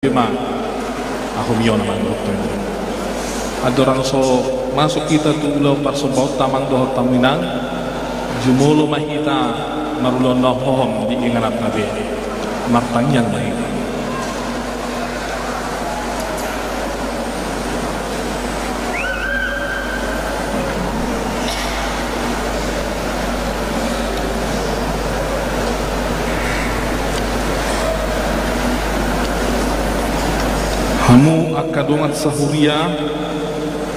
Cuma aku miyo naman dokter. Adorang so masuk kita tu ulau parsubaut tamang doh taminang jumulo mahita marulon nohom di inganat nabe martanyang mahita. Hamu akadongat sahuria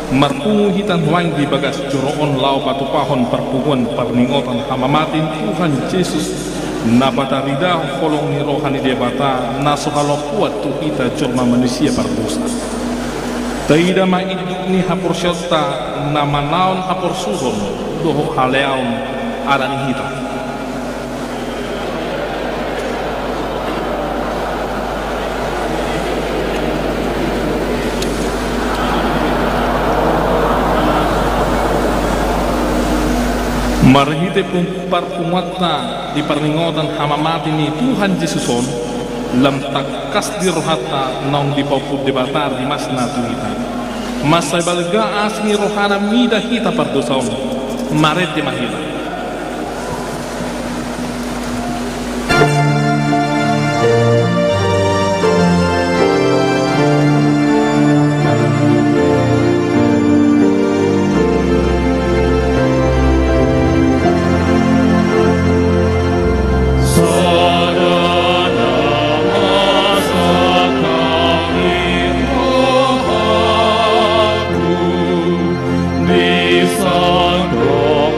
marpungu hitan huang di bagas joroon lau batu pahon perpunguan perningotan hamamatin Tuhan Yesus nabatarida kolong ni rohani debata nasuhalo kuat tu kita curma manusia berdosa taida maiduk ni hapur syota nama naon hapur suhon doho haleaun arani hitam. Marhite pun parpumatna di perningotan hamamati ni Tuhan Yesuson lam takas di rohata naung di pauput debatar di masna tuita masai balga asni rohana mida hita pardosaon maret di mahila. Di sanggup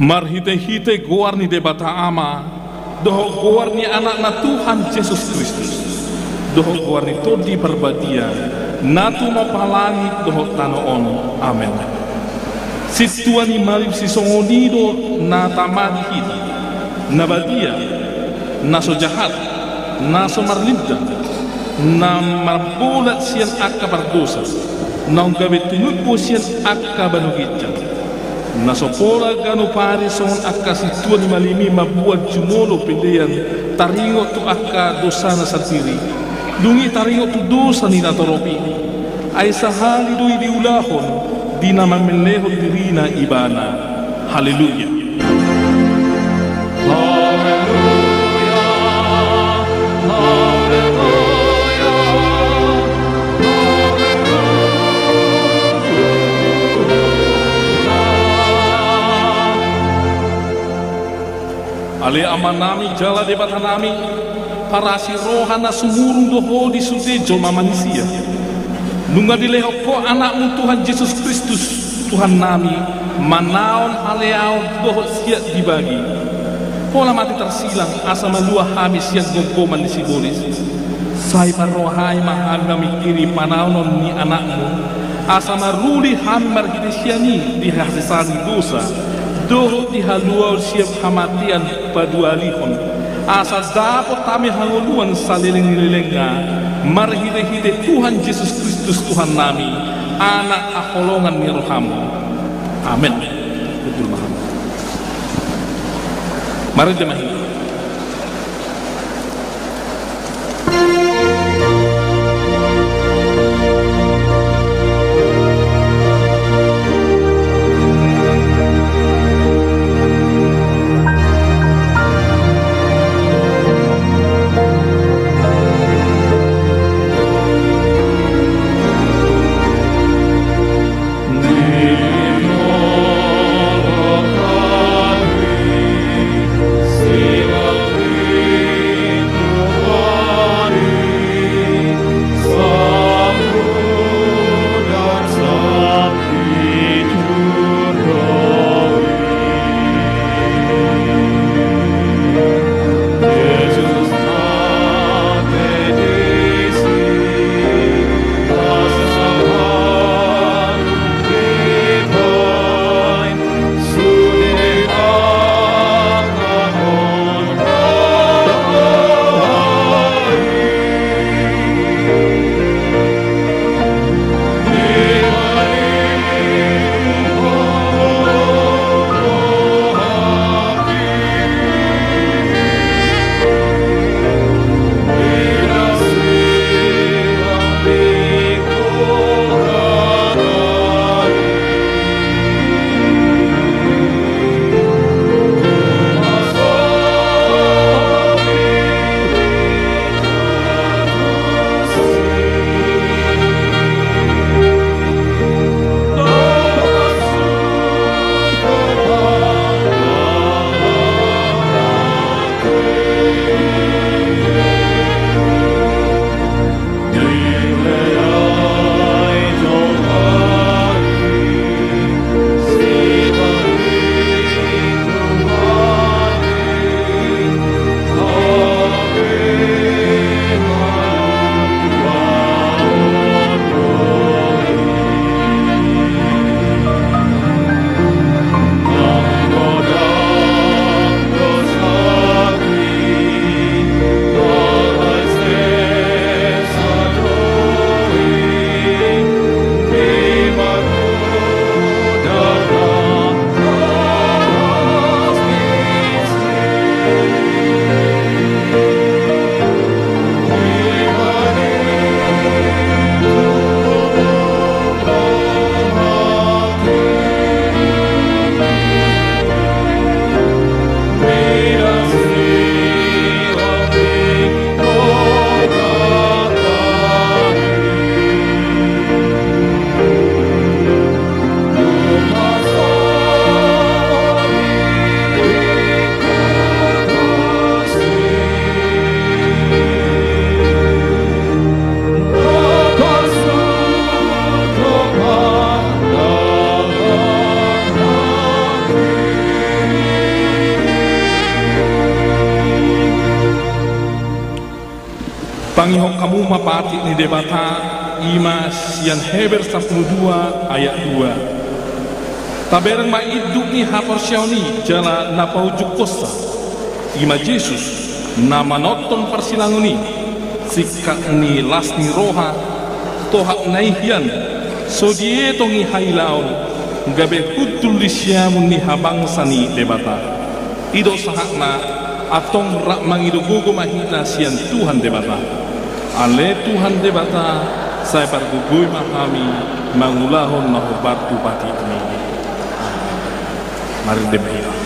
Marhite-hite goar ni debata ama, doho goar ni anak na Tuhan Yesus Kristus, doho goar ni todi berbadia, natu mapalangit doho tanoon. Amen. Situan ni marib si songonido na tamadi hidi, na badia, na so jahat, na so marlinda, na marbulat siyan akka berdosa, na unggabe tunut po siyan akka banugitja. Nasopora gano pare son akka situan malimi mabuat jumolo pendean taringo tu akka dosa na santiri dungi taringo tu dosa ni natoropi ay sahali dui diulahon di na mamelehon dirina ibana. Haleluya. Ale amanami jala debata nami para si rohana sumurung doho di sudejo manusia. Nunga dileho ko anakmu Tuhan Yesus Kristus Tuhan nami manaon aleao doho siap dibagi. Pola mati tersilang asa malua hamis yang gogoman di sibolis. Sai parohai mahami kiri panaonon ni anakmu asa maruli hambar hidesiani di hasisani dosa. Doho di haluau siap hamatian padualihon asa dapat kami hanguluan saliling-lilinga marhide-hide Tuhan Yesus Kristus Tuhan nami anak aholongan ni rohamu. Amin. Betul mahal. Mari jemaah. See Pangihok kamu mapati ni debata ima sian Heber 12 ayat 2. Taberang maiduk ni hapor siauni jala napaujuk kosa ima Jesus nama noton persilanguni sikak ni lasni roha tohak naihian sodieto ngi hailaon gabe kutul lisyamun ni habangsa ni debata ido sahakna atong rak mangido gogo mahina sian Tuhan debata ale Tuhan debata saya pergugui mahami mangulahon mahubatu pati ini. Mari debata.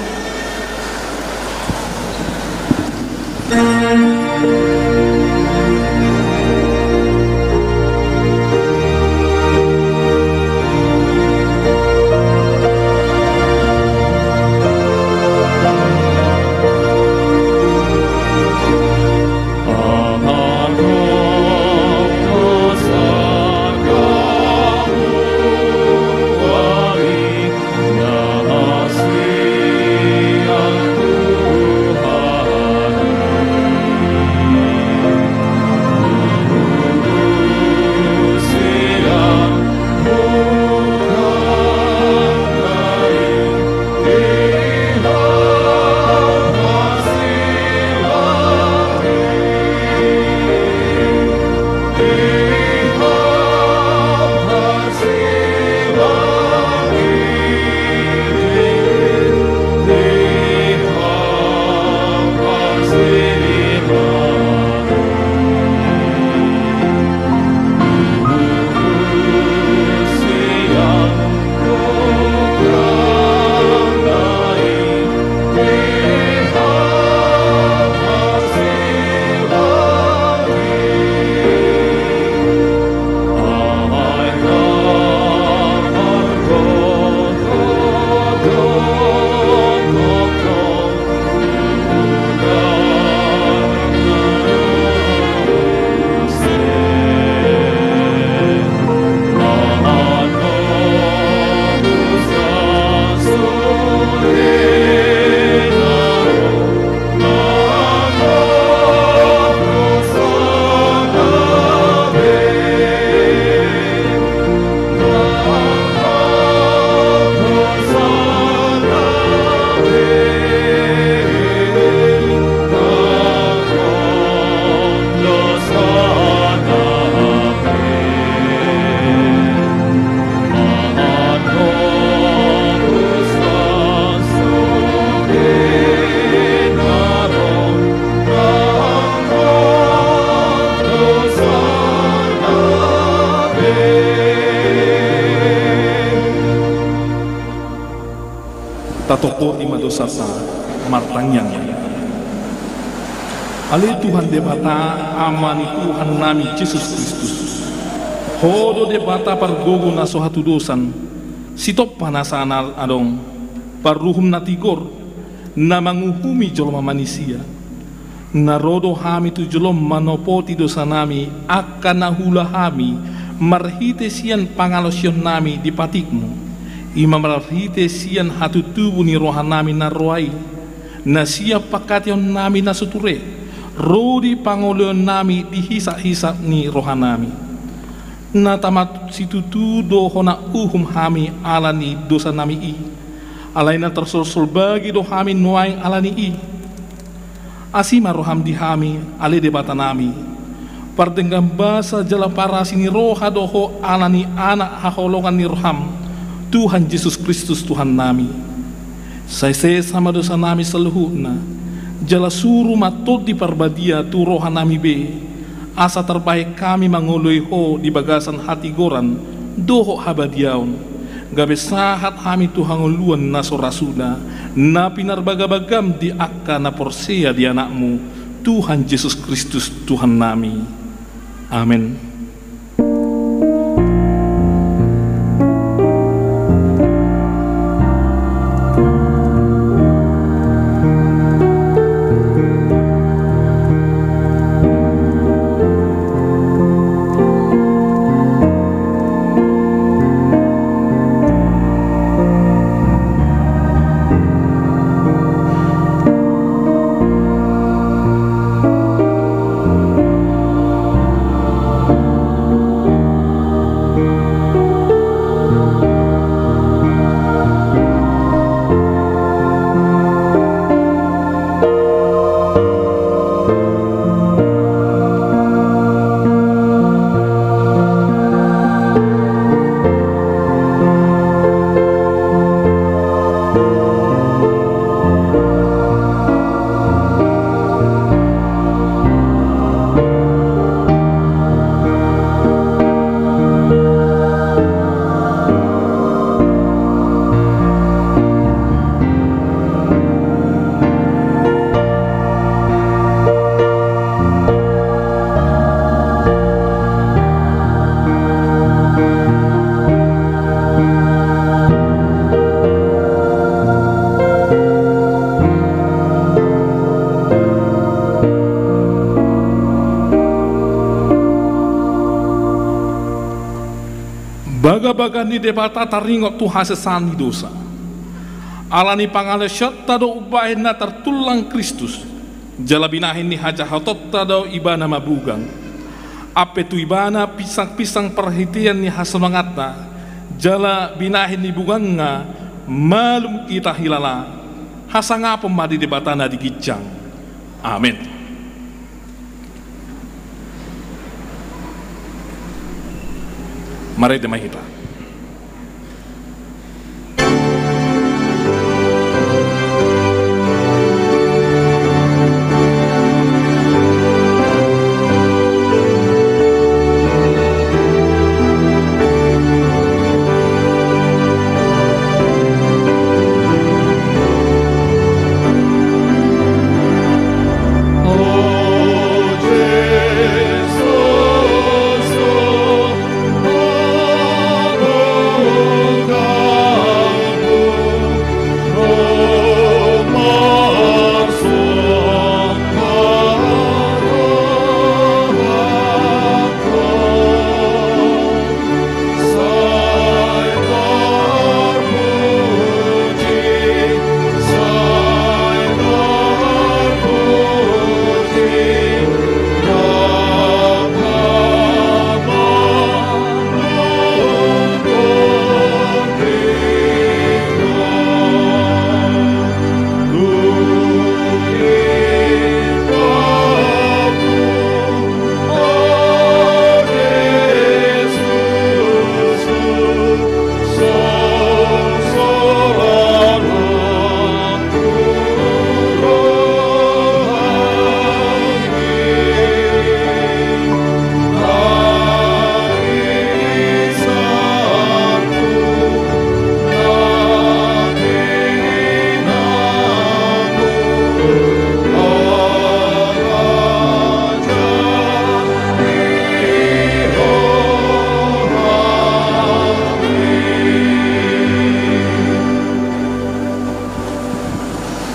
Tatoko ima dosasa martangyang ale Tuhan debata amani Tuhan nami Yesus Kristus hodo debata pargogo na sohatu dosan sitop panasanal adong parruhum na tigor na manguhumi joloma manusia narodo hami tu jolom manopoti dosa nami akan nahula hami marhite sian pangalosyon nami di patikmu ima marhite sian hatu tubuh ni rohan nami na roai na siap pakation nami na suture rodi pangolion nami dihisap-hisap ni rohan nami na tamat situtu dohona uhum hami alani dosa nami i alaina tersul bagi do hami nuaing alani i asima roham di hami ale debata nami pardenggam basa jala parasi ni roha doho alani anak haholongan ni roham Tuhan Yesus Kristus Tuhan nami saya sama dosa nami seluhuna jala suruh matot di parbadia tu roha nami be asa terbaik kami mangoloi ho di bagasan hati goran doho habadiaun gabe sahat kami Tuhan ngoluan naso rasuna na pinarbagabagam di akka na porsea di anakmu Tuhan Yesus Kristus Tuhan nami amin. baga ni debata taringot tu hasesani dosa. Alani pangale syatta do ubahin na tertulang Kristus. Jala binahin ni haja hatotta do ibana mabugang. Ape tu ibana pisang-pisang perhatian ni hasemangata. Jala binahin ni bugang nga malum kita hilala. Hasanga pemadi debatana di gijang. Amin. Mari demai kita.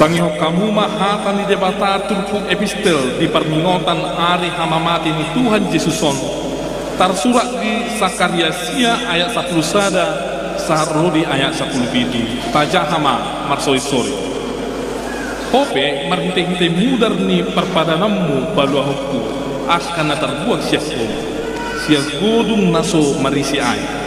Tangiho kamu mahatan di debata turpung epistel di permingotan ari hamamati ni Tuhan Yesuson tersurat di Sakariasia ayat 10 sada sarodi ayat 10 piti tajahama marsoi-sori hope marhinte-hinte mudar ni perpadanammu baluahku akan terbuat siap godung naso marisi ay.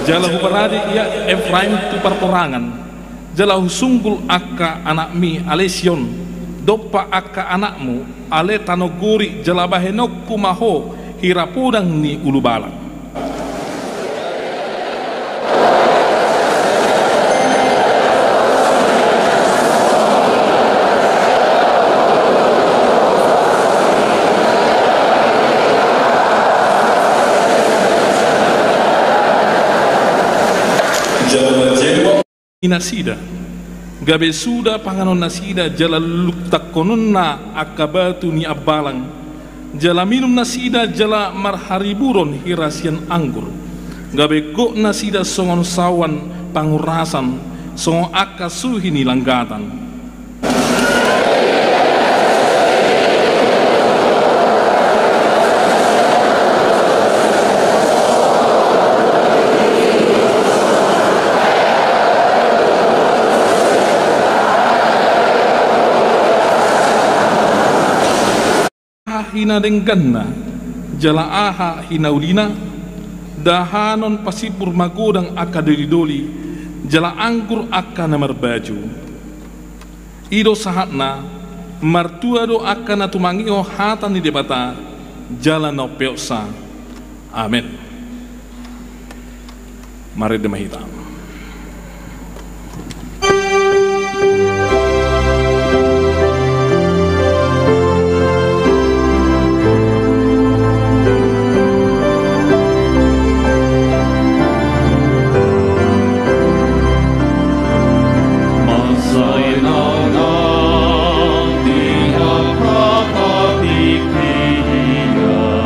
Jalahu berada ia Efraim tu perperangan. Jalahu sunggul akka anak mi Alesion. Dopa akka anakmu ale tanoguri jalabahenokku maho hirapudang ni ulubalang. Nasida gabe suda panganon nasida jala luktak kononna akabatu ni abalang jala minum nasida jala marhariburon hirasian anggur gabe go nasida songon sawan pangurasan songon akasuhi ni langgatan. Hina dengganna jala aha hinaulina dahanon pasipur magodang akka doli jala anggur akka namar baju ido sahatna martua do akka natumangiho hatan di debata jala no peoksa. Amin. Mari demahita.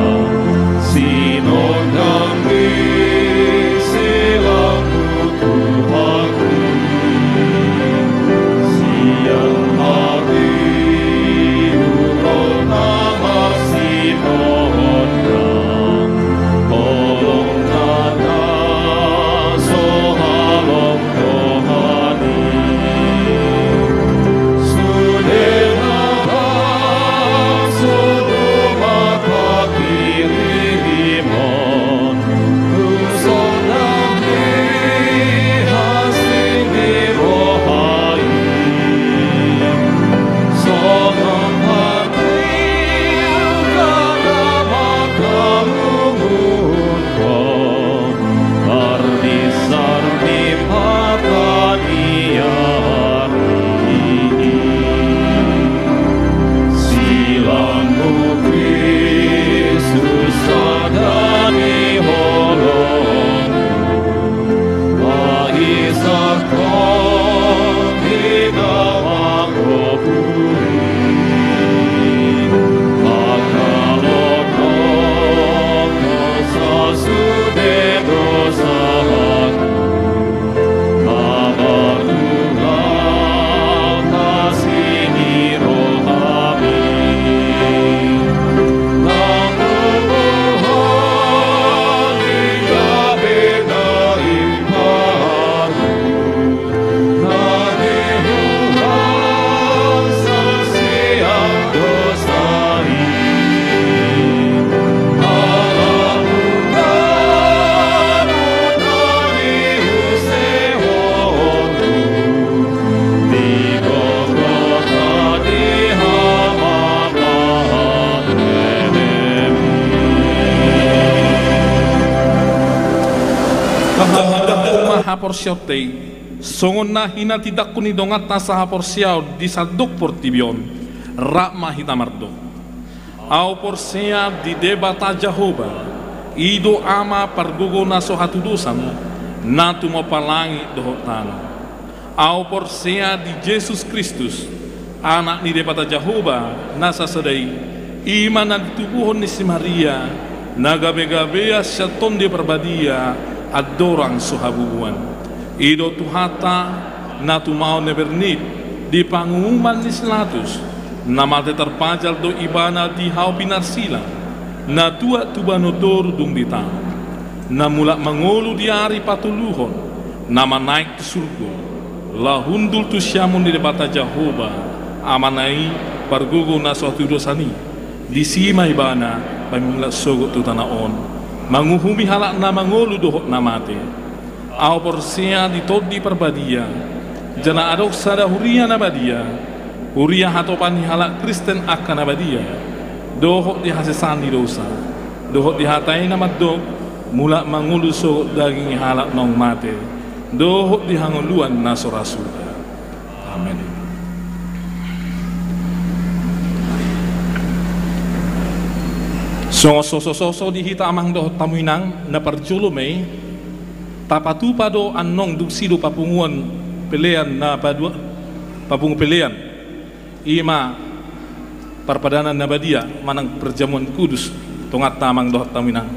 Dia Porsiaute songon na hina tidak kuni dongat na sa porsiaw di sadok portibion rak mahita mardo au porsia di debata Jehovah ido ama pargugo na so hatudusan na tumapalangi dohotan au porsia di Jesus Kristus anak ni debata Jehovah nasa sedai iman na ditubuhon ni si Maria nagabe-gabea syaton di perbadia adorang suhabuan ido tuhata na tumao nebernit di pangumuman ni Slatus na mate terpajal do ibana di hau binarsila na tua tubanodor dung dita na mulak mangolu di hari patuluhon na manaik ke surga la hundul tu syamun di debata Jehovah amanai pargugo na suatu dosani di sima ibana pamimulak sogot tu tanaon manguhumi halak na mangolu dohok na mate au porsia di todi perbadia jana adok sada huria nabadia huria hatopan halak Kristen akan nabadia dohok di hasesan di dosa dohok di hatai nama dok mulak manguluso daging halak nong mate dohok di hangoluan nasorasu. Amin. So di hita amang dohok tamuinang na parjolome tapatu pado anong duksido papunguan pelean na padua papungu pelean ima parpadanan nabadia manang perjamuan kudus tongat tamang dohot taminang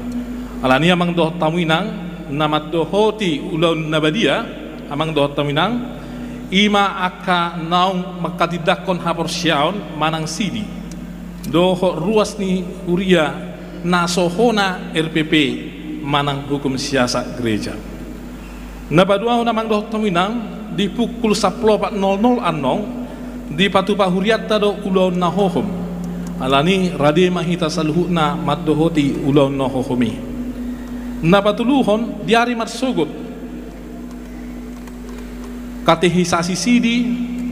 alania amang dohot taminang namat dohoti ulaun nabadia amang dohot taminang ima aka naung makatidakon hapor syaon manang sidi dohot ruas ni uria nasohona RPP manang hukum siasat gereja. Napadua namang doh taminang di pukul 10.00 anong di patupa huriat tado ulau nahohom alani rade mahita saluhna maddohoti ulau nahohomi napatuluhon diari matsogot katehisasi sidi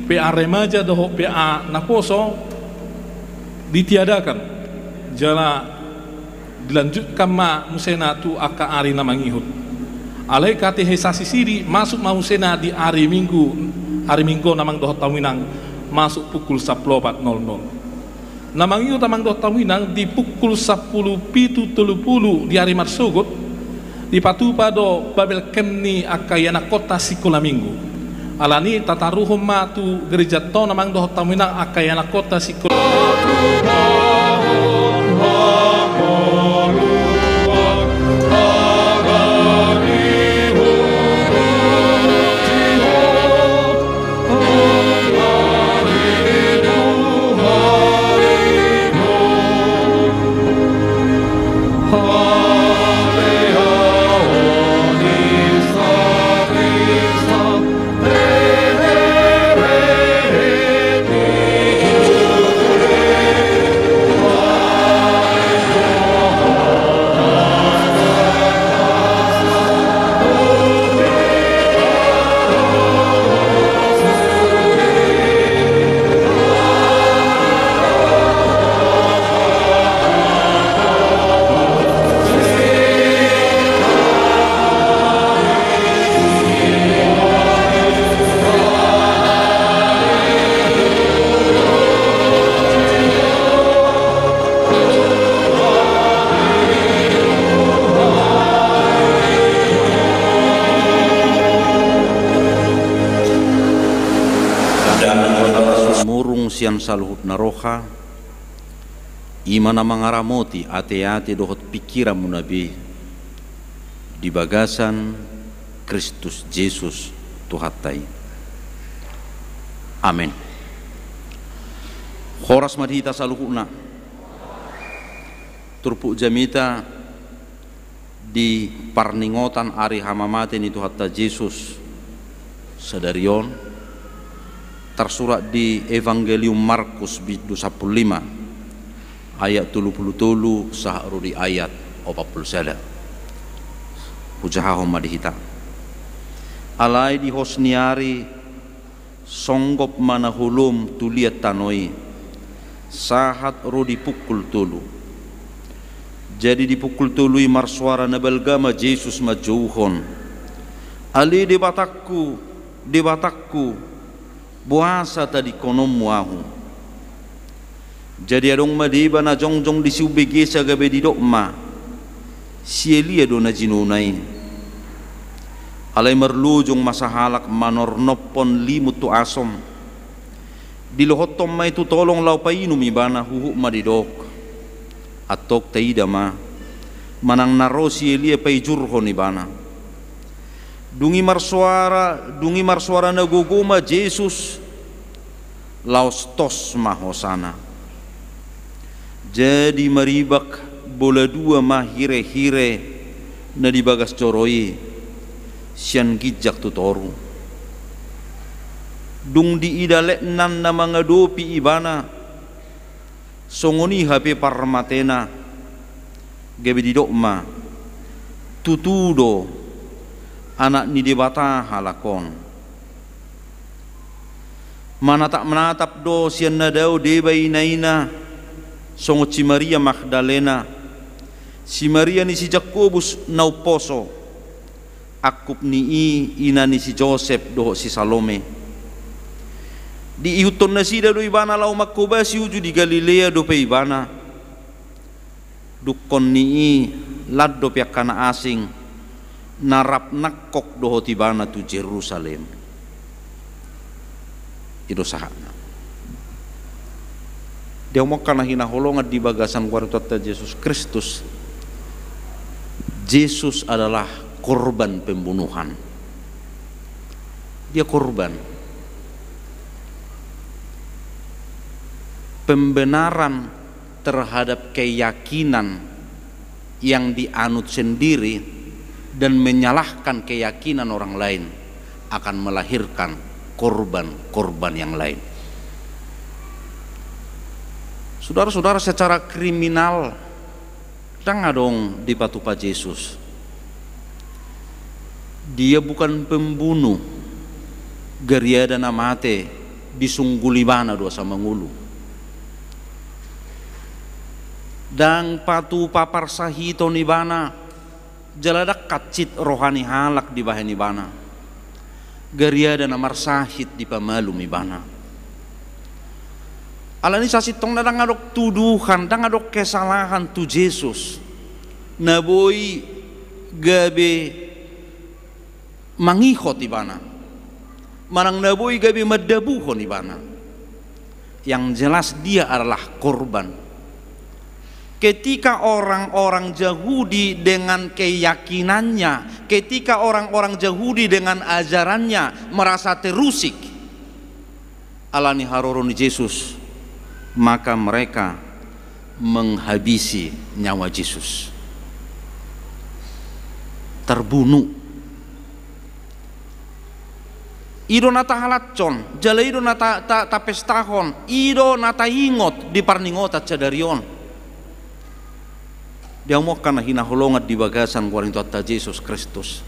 PA remaja doho PA naposo ditiadakan jala dilanjutkan ma musena tu aka ari namangihut alai katehisasi sidi masuk mausena di hari minggu namang doh taminang masuk pukul 10.00 namang iyo tamang doh taminang di pukul 10.30 di hari marsogot di patupa do babel kemni akayana kota sikola minggu alani tataruhum matu gereja to namang doh taminang akayana kota sikola sian saluhut naroha imana mangaramoti ate-ate dohot pikiran munabi di bagasan Kristus Yesus Tuhatai. Amin. Horas madhita saluhuna turpuk jamita di parningotan ari hamamate ni Tuhatta Yesus sadarion tersurat di Evangelium Markus bidu 15 ayat 33 saharu di ayat 40. Pujaha madhita alai di hosniari songgop mana hulum tuliat tanoi sahat rodi pukul tulu. Jadi dipukul tului marsuara nabalgama Yesus majuhon ali di batakku buasa tadi konom muahu. Jadi adong madiba na jongjong di siubege sa gabe di dokma sielia do na jinunai alai merlujung masahalak manor nopon limut tu asom di lohotom mai tu tolong lau painu mi bana huhu madidok atok taida ma manang narosi elia pai jurho ni bana dungi marsuara na gogoma Yesus laos tos mahosana. Jadi maribak bola dua mahire-hire na dibagas coroi sian gijak tutoru dung di idalek nan na mga dopi ibana songoni hape parmatena gabe di dokma tutudo anak ni debata halakon mana tak menatap do sian nadau deba inaina songo si Maria Magdalena si Maria ni si Jakobus nauposo akup ni ina ni si Joseph doho si Salome di ihuton na sida do ibana lau makoba si uju di Galilea do pe ibana dukon ni lad do pihak kana asing narap nakok doho tibana tu Jerusalem itu sahana dia mau kana hina holongan di bagasan kuartata Yesus Kristus. Yesus adalah korban pembunuhan. Dia korban. Pembenaran terhadap keyakinan yang dianut sendiri dan menyalahkan keyakinan orang lain akan melahirkan korban-korban yang lain. Saudara-saudara, secara kriminal tengah dong di patupa Yesus. Dia bukan pembunuh geria dan amate disungguli bana dua sama ngulu dan patu papar sahito ni bana jaladak kacit rohani halak di bahani bana geria dan amar sahid di pamalu mi bana alani sasitong na dangadok tuduhan dangadok kesalahan tu Yesus naboi gabe mangihot ibana manang naboi gabi madabuhon ibana yang jelas dia adalah korban ketika orang-orang Yahudi dengan keyakinannya ketika orang-orang Yahudi dengan ajarannya merasa terusik alani haroroni Yesus maka mereka menghabisi nyawa Yesus terbunuh. Ido nata halacon, jala ido nata pestahon, ido nata ingot di parningotat cadarion. Dia mau kana hina holongat di bagasan kuaring Tuhatta Yesus Kristus.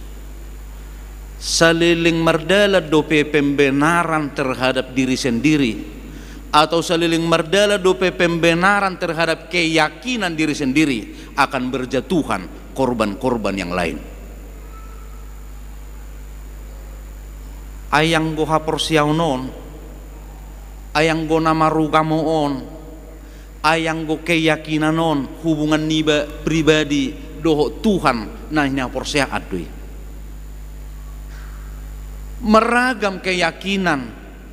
Saliling merdala dope pembenaran terhadap diri sendiri atau saliling merdala dope pembenaran terhadap keyakinan diri sendiri akan berjatuhan korban-korban yang lain. Ayang go hapor siyaw non, ayang go namarugamu on, ayang go keyakinan non, hubungan niba pribadi doho Tuhan nah ini hapor siya adoy. Meragam keyakinan,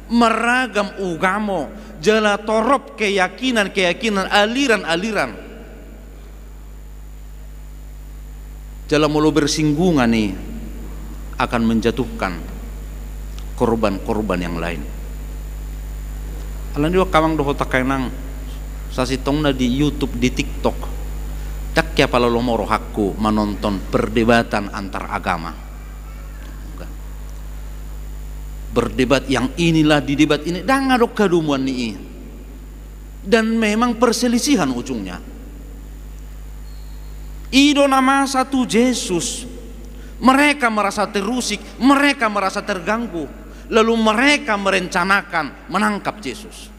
meragam ugamo, jala torop keyakinan aliran jala mulu bersinggungan nih akan menjatuhkan korban-korban yang lain. Alan juga kawang doho takainang sasitongna di YouTube, di TikTok. Tak kya pala lomoro hakku menonton perdebatan antar agama. Berdebat yang inilah di debat ini dangadok kadumuan nih. Dan memang perselisihan ujungnya. Ido nama satu Yesus. Mereka merasa terusik, mereka merasa terganggu. Lalu mereka merencanakan menangkap Yesus.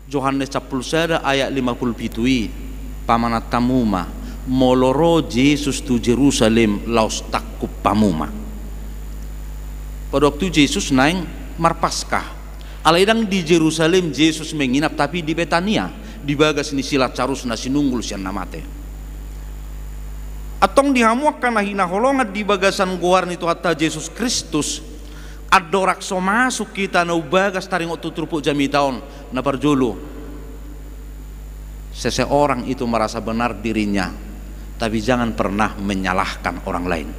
Yohanes 10 ayat 57 pamanat tamuma moloro Yesus tu Jerusalem laus takkup pamuma. Pada waktu Yesus naik marpaskah alaidang di Jerusalem Yesus menginap, tapi di Betania di bagas ini silat carus nasi nunggul sian namate atong dihamuak karena hina holongat di bagasan goar itu hatta Yesus Kristus adorak so masuk kita na bagas taring otu trupuk jami taon na parjulu. Seseorang itu merasa benar dirinya, tapi jangan pernah menyalahkan orang lain.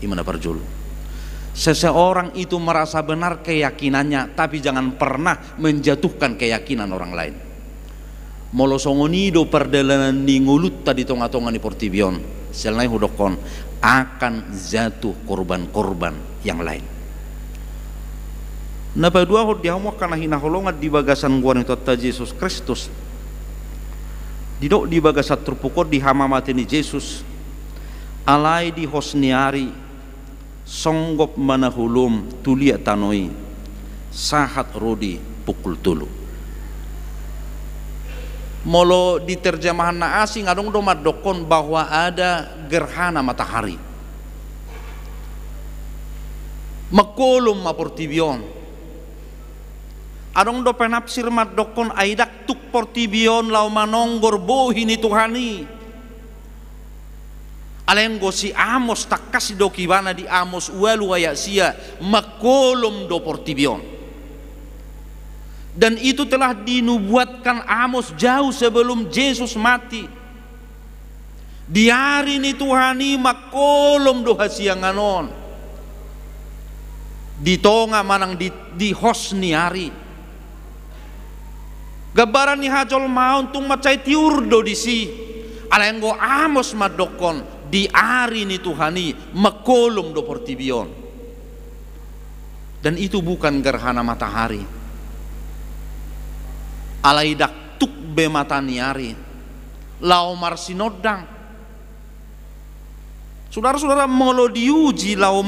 Imana parjulu. Seseorang itu merasa benar keyakinannya, tapi jangan pernah menjatuhkan keyakinan orang lain. Molo songonido perdelanan ni ngulut tadi tonga-tonga ni portibion. Selnai hudokon akan jatuh korban-korban yang lain. Napa dua hod dihamuak karena hina holongat di bagasan gua itu ta Yesus Kristus. Didok di bagasat terpukul di hamamati ni Yesus. Alai di hosniari songgop manahulum tulia tanoi sahat rodi pukul tulu. Molo di terjemahan na asing adong domat dokon bahwa ada gerhana matahari. Makolum maportibion. Adong do penafsir mat dokon aidak tuk portibion lau manonggor bohini Tuhani. Alenggo si Amos tak kasih do kibana di Amos ualu ayat sia makolum do portibion. Dan itu telah dinubuatkan Amos jauh sebelum Yesus mati. Di hari ini Tuhani makolom do hasianganon. Di tonga manang di hosni hari. Gabaran ni hajol maun tung macai tiurdo di si. Alenggo Amos madokon di hari ini Tuhani makolom do portibion. Dan itu bukan gerhana matahari. Alaidak tuk be mataniari lau marsinodang. Saudara-saudara molo diuji lau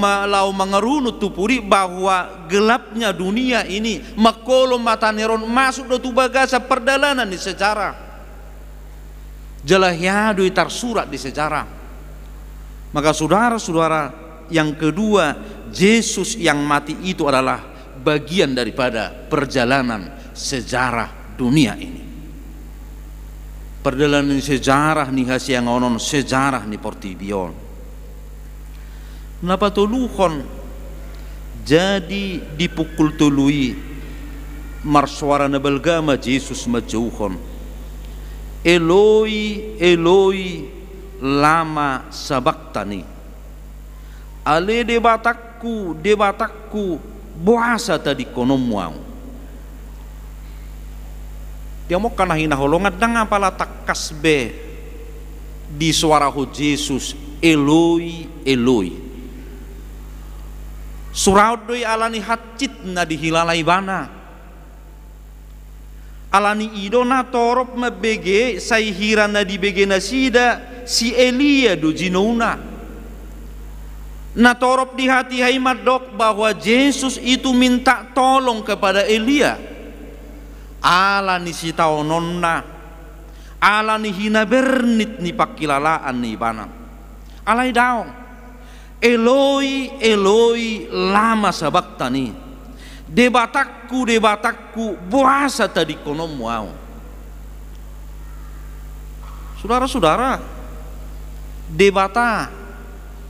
mengerunut tupuri bahwa gelapnya dunia ini makolom mataniron masuk do tubagasa perdalanan di sejarah. Jalahyadu itar surat di sejarah. Maka saudara-saudara, yang kedua, Yesus yang mati itu adalah bagian daripada perjalanan sejarah dunia ini. Perjalanan sejarah ni hasiang onon sejarah ni portibion. Napa toluhon jadi dipukul tului marsuara na belgama Yesus majauhon. Eloi Eloi lama sabaktani. Ale debatakku boasa tadi konomuau. Dia mau kana hina holongat dengan pala takas be di suara ho Yesus Eloi Eloi. Suraudoi alani hatcit na dihilalai bana. Alani idona torop mabege saihira na dibege nasida si Elia do jinona. Na torop di hati haimat dok bahwa Yesus itu minta tolong kepada Elia. Ala ni sitaononna, ala ni hina bernit ni pakilalaan ni bana. Alai daong, Eloi Eloi lama sabaktani. Debatakku boasa tadi konom wow. Saudara-saudara, debata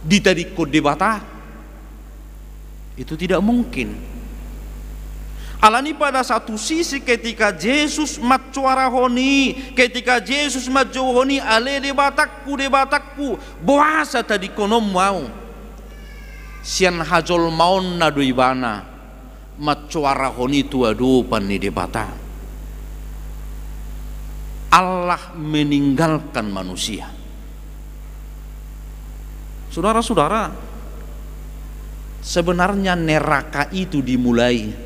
ditadiko debata itu tidak mungkin. Alani pada satu sisi ketika Yesus matcuara honi, ketika Yesus matjohoni ale de batakku boasa tadi konom mau sian hajol maun na doibana matcuara honi tua dupan ni de bata. Allah meninggalkan manusia. Saudara-saudara, sebenarnya neraka itu dimulai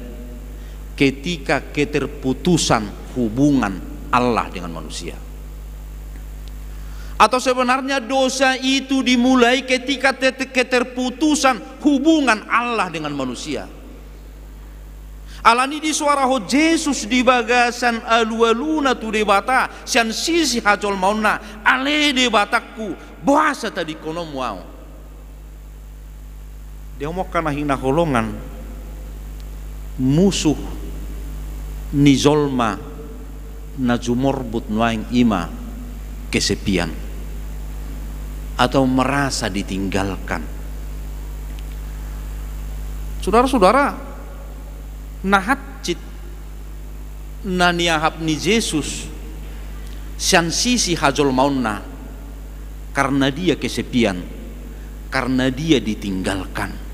ketika keterputusan hubungan Allah dengan manusia. Atau sebenarnya dosa itu dimulai ketika keterputusan hubungan Allah dengan manusia. Alani di suara ho Yesus di bagasan alu-aluna tu debata sian sisi hajol mauna ale debatakku boasa tadi kono mau. Dia mau kana hina holongan musuh nizolma najumorbut nuaing ima kesepian atau merasa ditinggalkan. Saudara-saudara, nahatcit naniahap ni Yesus sian sisi hajol mauna karena dia kesepian, karena dia ditinggalkan.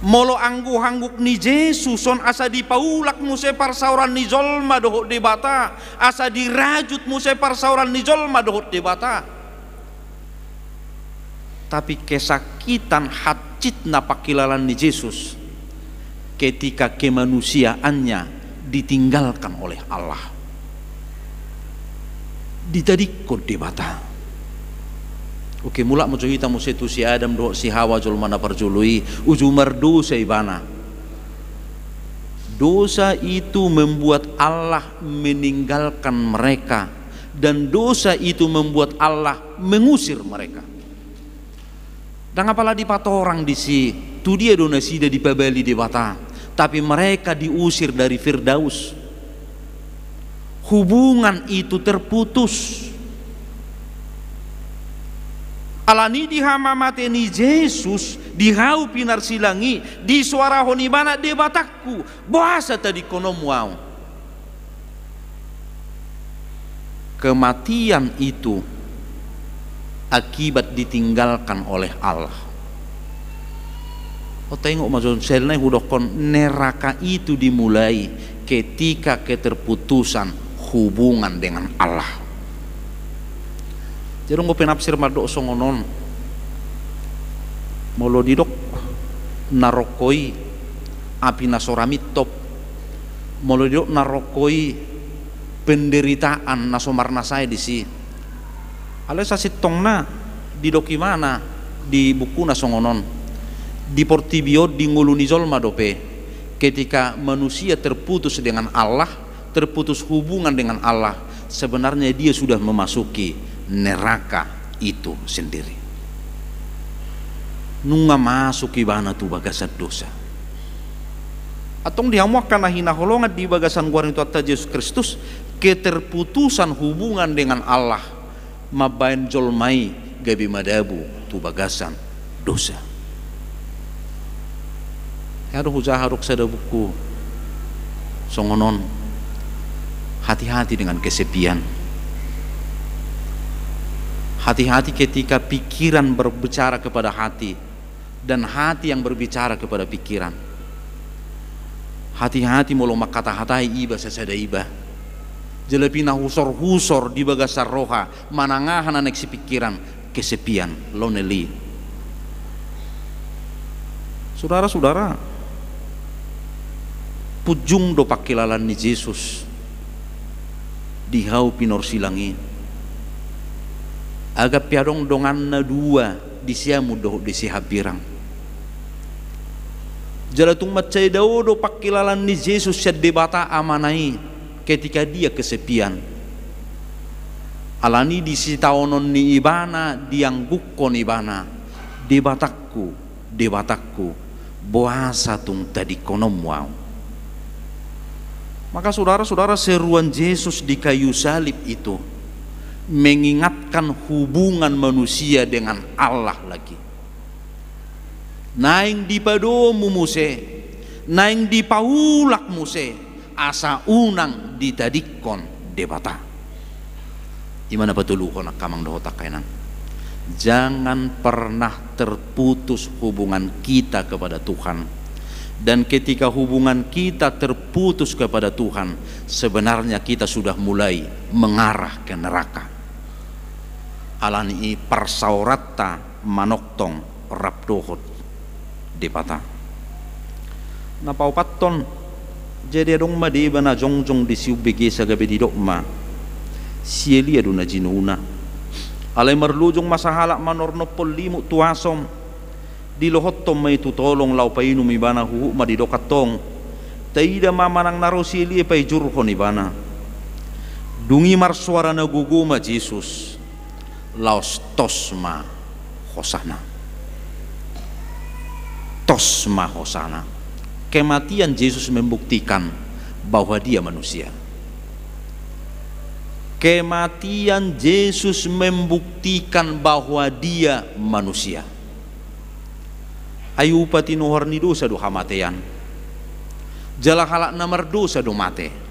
Molo anggu-hangguk ni Yesus son asa dipaulak muse parsauran ni jolma dohot debata, asa dirajut muse parsauran ni jolma dohot debata. Tapi kesakitan hacit na pakilalan ni Yesus ketika kemanusiaannya ditinggalkan oleh Allah. Ditadikot debata. Oke, mulak mo kita mo setu si Adam do si Hawa jol mana perjului ujumar dosa ibana. Dosa itu membuat Allah meninggalkan mereka dan dosa itu membuat Allah mengusir mereka. Dan apalah di patorang di si tu dia donasi di pabali di bata, tapi mereka diusir dari Firdaus. Hubungan itu terputus. Alani di hamamate ni Yesus dihau pinar silangi di suara honibana debatakku bahasa tadi kono muau. Kematian itu akibat ditinggalkan oleh Allah. Oh tengok mazon selne hudokon neraka itu dimulai ketika keterputusan hubungan dengan Allah. Jadi ngo penafsir madok songonon molo didok narokoi api nasorami top molo didok narokoi penderitaan nasomarna saya di si ale sasit tongna didoki mana di buku nasongonon di portibio di ngulunizol madope ketika manusia terputus dengan Allah, terputus hubungan dengan Allah, sebenarnya dia sudah memasuki neraka itu sendiri. Nunga masuk ibana tu bagasan dosa. Atong dihamuak karena hina holongan di bagasan guarin tu atta Yesus Kristus keterputusan hubungan dengan Allah mabain jolmai gabi madabu tu bagasan dosa. Haru hujaharuk sada buku songonon hati-hati dengan kesepian. Hati-hati ketika pikiran berbicara kepada hati dan hati yang berbicara kepada pikiran. Hati-hati molo makata-hatai iba sesada iba. Jelepina husor-husor di bagasar roha manangahan anek si pikiran kesepian lonely. Saudara-saudara, pujung do pakilalan ni Yesus dihau pinor silangi. Agak piadong dongan na dua di siamu do di si habirang. Jalatung macai do pakilalan ni Yesus siya debata amanai ketika dia kesepian. Alani di si taonon ni ibana dianggukon ibana debatakku boasa tung tadi konom wow. Maka saudara-saudara seruan Yesus di kayu salib itu mengingatkan hubungan manusia dengan Allah lagi. Naing di padomu muse naing dipaulak muse asa unang ditadikon debata. Imana patulukon kamang dohotak kainan. Jangan pernah terputus hubungan kita kepada Tuhan. Dan ketika hubungan kita terputus kepada Tuhan, sebenarnya kita sudah mulai mengarah ke neraka. Alani persaurata manoktong rapdohot debata. Napaupaton jadi dong ma di bana jongjong di siu bege sagabe di dokma sieli aduna jinuna alai marlujong masahala manorno polimu tuasom di lohottom mai tutolong lau painu mi bana hu ma di dokatong taida mamanang naro sieli pai jurhon ibana dungi mar suara na guguma Jesus laos tosma hosana tosma hosana. Kematian Yesus membuktikan bahwa dia manusia. Kematian Yesus membuktikan bahwa dia manusia. Ayu pati nuhor ni dosa do hamatean. Jala halak namar dosa do mate.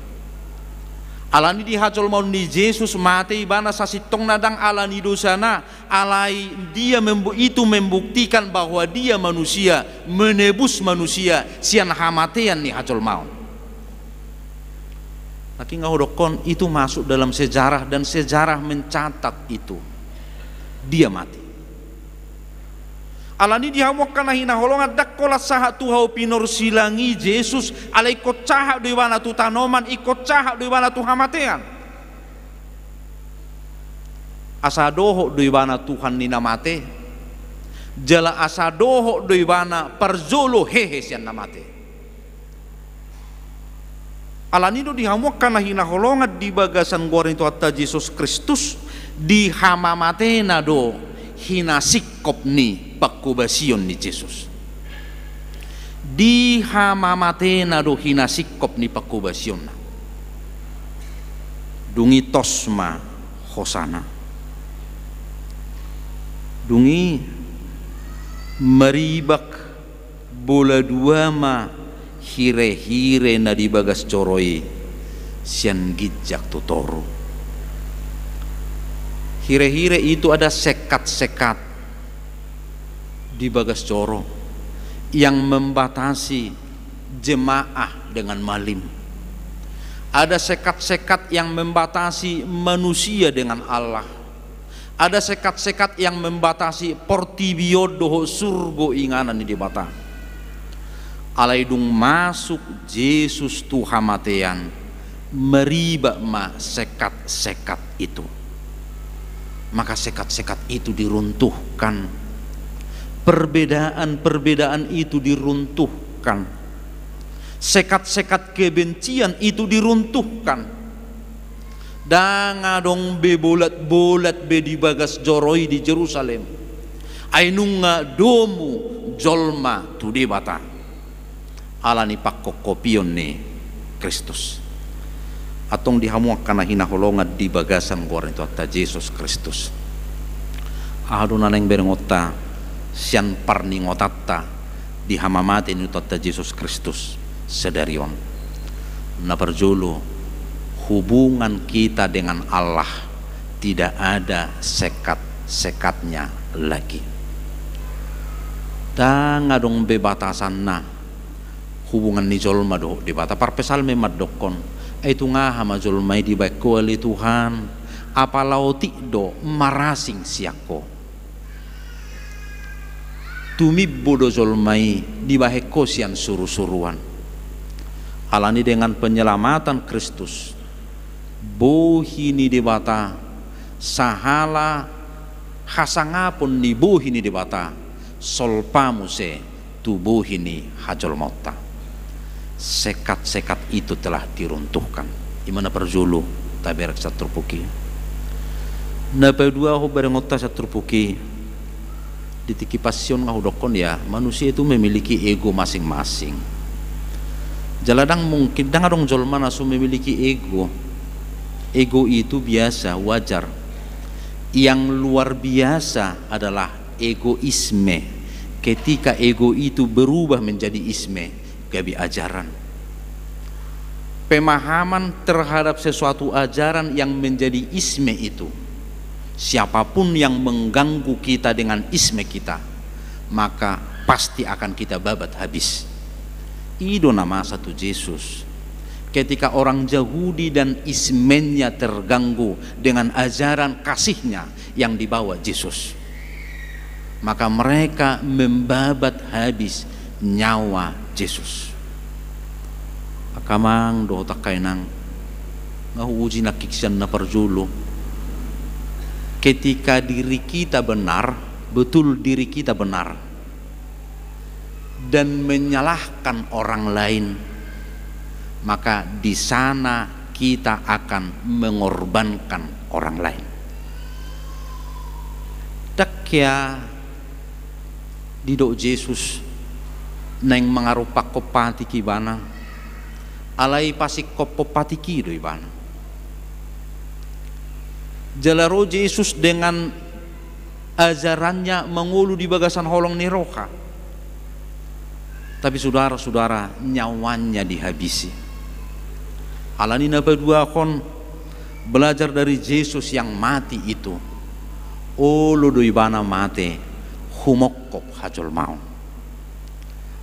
Alani di hajol mau ni Yesus mate ibana sasitong nadang alani dosana alai dia itu membuktikan bahwa dia manusia, menebus manusia sian hamatean ni hajol mau. Laki ngahodokon itu masuk dalam sejarah dan sejarah mencatat itu dia mati. Alani dihamok kana hina holonga dakkola saha tuhau pinor silangi Yesus alai ikot cahak dewana tu tanoman ikot cahak dewana tu hamatean. Asa doho dewana Tuhan nina mate jala asa doho dewana perzolo hehe sian namate. Alani do dihamok kana hina holonga di bagasan goreng tu atta Yesus Kristus di hamamatena do hina sikop ni pakubasion ni Yesus. Di hamamatena do hina sikop ni pakubasion. Dungi tosma hosana. Dungi meribak bola dua ma hire-hire na di bagas coroi sian gijak tutoro. Hire-hire itu ada sekat-sekat di bagas coro yang membatasi jemaah dengan malim. Ada sekat-sekat yang membatasi manusia dengan Allah. Ada sekat-sekat yang membatasi portibiodo surgo inganan di bata. Alaidung masuk Yesus tuhamatean meriba ma sekat-sekat itu. Maka sekat-sekat itu diruntuhkan, perbedaan-perbedaan itu diruntuhkan, sekat-sekat kebencian itu diruntuhkan. Dangadong be bolat-bolat be di bagas joroi di Jerusalem ainunga domu jolma tu di bata alani pakkokopion ni Kristus atong dihamuak kana hinaholongan di bagasan goreng itu atta Yesus Kristus. Ahadu naneng berengota sian parningotatta di hamamatin itu atta Yesus Kristus sedarion. Na perjulu hubungan kita dengan Allah tidak ada sekat-sekatnya lagi. Dangadong bebatasan na hubungan ni jolma do di bata parpesal memadokon itu ngaha majolmai di baik kuali Tuhan apalau tikdo marasing siako tumi bodo jolmai di baik kosian suruh-suruan alani dengan penyelamatan Kristus bohini di bata sahala hasangapun ni bohini di bata solpamuse tubuhini hajol mota. Sekat-sekat itu telah diruntuhkan. Imana perjulu taberak saturpuki. Napa dua ho berengota saturpuki. Ditiki pasion ngahudokon ya, manusia itu memiliki ego masing-masing. Jaladang mungkin dangadong jolma nasu memiliki ego. Ego itu biasa, wajar. Yang luar biasa adalah egoisme. Ketika ego itu berubah menjadi isme, gabi ajaran. Pemahaman terhadap sesuatu ajaran yang menjadi isme itu, siapapun yang mengganggu kita dengan isme kita, maka pasti akan kita babat habis. Itu nama satu Yesus. Ketika orang Yahudi dan ismennya terganggu dengan ajaran kasihnya yang dibawa Yesus, maka mereka membabat habis nyawa Yesus. Akamang do takainang ngahuji nakiksan na perjulu. Ketika diri kita benar, betul diri kita benar, dan menyalahkan orang lain, maka di sana kita akan mengorbankan orang lain. Dakya didok Yesus neng mengarupak kopati kibana, alai pasik kopati kido ibana. Jalaro Yesus dengan ajarannya mengulu di bagasan holong neroka, tapi saudara-saudara nyawanya dihabisi. Alani nabadua kon belajar dari Yesus yang mati itu. Olo doibana mate humokop hajol maun.